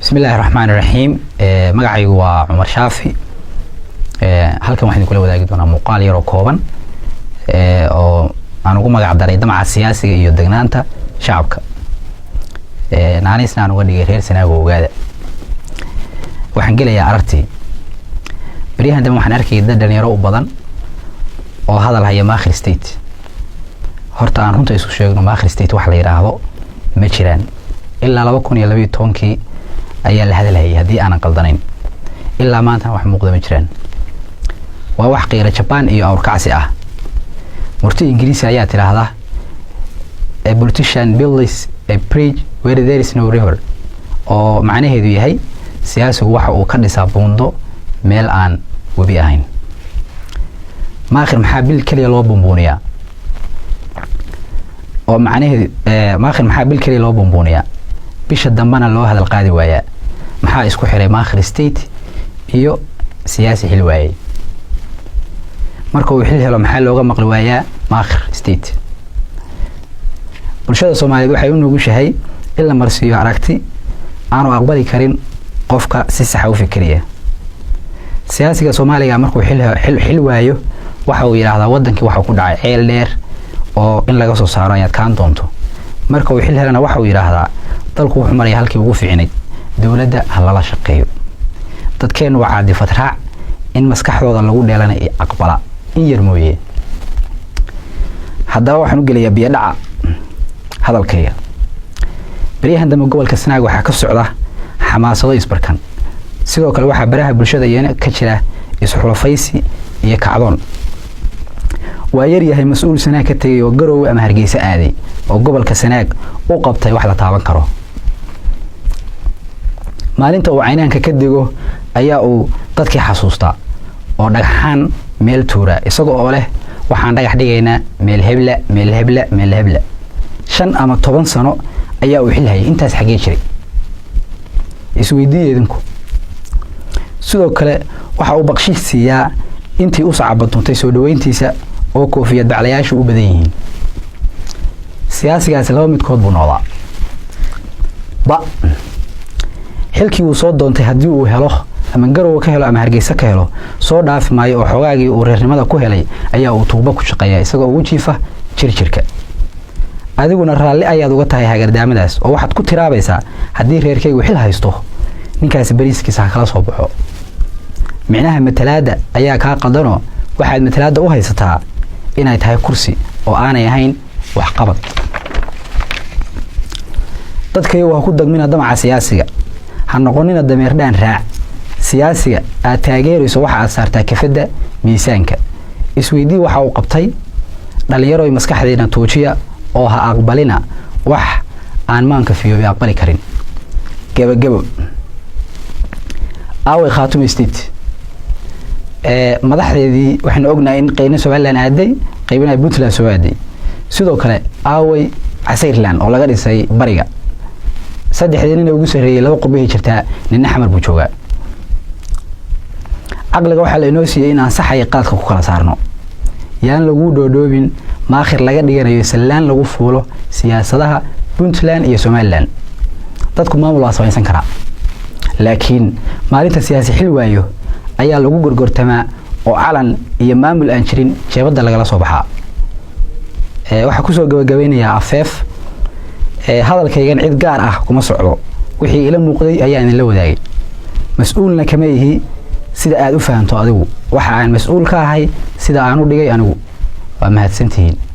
بسم الله الرحمن الرحيم مقعي وعمر شافي halkan waxaan kula wadaagi doonaa muuqaal yar oo kooban oo aan ugu magac daray damaca siyaasiga iyo degnaanta shacabka naanisna aan uga dhigay reer Sanaago ogaada waxaan gelayaa aragti bariyahan dama waxaan arkay dad dhalinyaro u badan oo hadal haya Maakhir State horta aan runta isku sheegno Maakhir State wax la yiraahdo ma jiraan ilaa 2012 ayaa la hadalay hadii aan qaldanayn ilaa maanta wax muuqda ma jiraan waa wax qeyra Japan iyo awrkacsi ah murti Ingiriisi ayaa tiraahdaa a politician builds a bridge where there is no river oo macnaheedu yahay siyaasigu waxa uu ka dhisaa buundo meel aan wabi ahayn Maakhir maxaa bil kaliya loo bumbuuniyaa oo macnaheedu Maakhir maxaa bil kaliya loo bumbuuniyaa bisha dambana loo hadal qaadi waaya maxaa isku xiray Maakhir State iyo siyaasi xil waayay marka uu xil helo maxaa looga maqli waayaa Maakhir State bulshada Soomaaliyeed waxay u nugushahay in la marsiyo aragti aanu aqbali karin qofka si sax ah u fikriya siyaasiga Soomaaliga markuu xil waayo waxa uu yiraahdaa wadankii waxa ku dhacay ceel dheer oo in laga soo saaro ayaad kaan doonto marka uu xil helana waxa uu yiraahdaa dalku wuxuu maray halkii ugu fiicnay dawladda halala shaqeeyo dadkeenu waa caadi fatraac in maskaxdooda lagu dheelanayo aqbala in yar mooyee haddaba waxaan u gelayaa biyo dhaca hadalkayga bariyahan dama gobolka Sanaago waxa ka socda xamaasado isbarkan sidoo kale waxa baraha bulshada iyana ka jira isxulafaysi iyo kacdoon waa yar yahay mas'uul Sanaag ka tagay oo Garowe ama Hargeysa aaday oo gobolka Sanaag u qabtay wax la taaban karo maalinta uu caynaanka ka digo ayaa uu dadkii xasuustaa oo dhagaxan meel tuura isagoo oo leh waxaan dhagax dhigaynaa meel hebla 5 ama 10 sano ayaa uu xilhay intaas xagee jiray isweydiiyeenku sidoo kale waxa uu baqshiis siiyaa intii u sacabatuntay soo dhaweyntiisa oo koofiyad baclayaashu u badan yihiin siyaasigaas laba midkood buu noqdaa xilkii uu soo doontay hadii uu helo ama Garowe ka helo ama Hargeysa ka helo soo dhaaf maayo oo xogaagii uu reernimada ku helay ayaa uu tuuba ku shaqeeyaa isagoo ugu jiifa jirka adiguna raalli ayaad uga tahay hagardaamadaas oo waxaad ku tiraabaysaa hadii reerkaygu xil haysto ninkaas bariiskiisa kala soo baxo micnaha matalaada ayaa ka qaldano waxaad matalaada u haysataa inay tahay kursi oo aanay ahayn wax qabad dadkay waa ku dagmina damaca siyaasiga ha noqonina dameerdaan raac siyaasiga aad taageerayso waxa aad saartaa kafada miisaanka isweydii waxa uu qabtay dhalinyaro ay maskaxdeena toojiya oo ha aqbalina wax aan maanka fiyo aqbali karin gabagabo aaway Khaatume State madaxdeedii waxaan ognahay in qeyna Soomaaliland aaday qeybna Puntland soo aaday sidoo kale aaway Casirland oo laga dhisay bariga saddexdeena ugu sareeyay laba qubay jirta nin Axmar buu joogaa aqliga waxa la inoo siiyay in aan saxay qaadka ku kala saarno yaan lagu doodobin Maakhir laga dhiganayo salaan lagu fuulo siyaasadaha Puntland iyo Somaliland dadku maamul waa samaysan kara laakiin maalinta siyaasi xil waayo ayaa lagu gorgortamaa oo calan iyo maamul aan jirin jeebada laga soo baxaa waxa ku soo gabagabeynaya afeef hadalkaygan cid gaar ah kuma socdo wixii ila muuqday ayaa in la wadaagay mas'uulna kama yihi sida aad u fahanto adigu waxa aan mas'uul ka ahay sida aan u dhigay anigu waa mahadsantihiin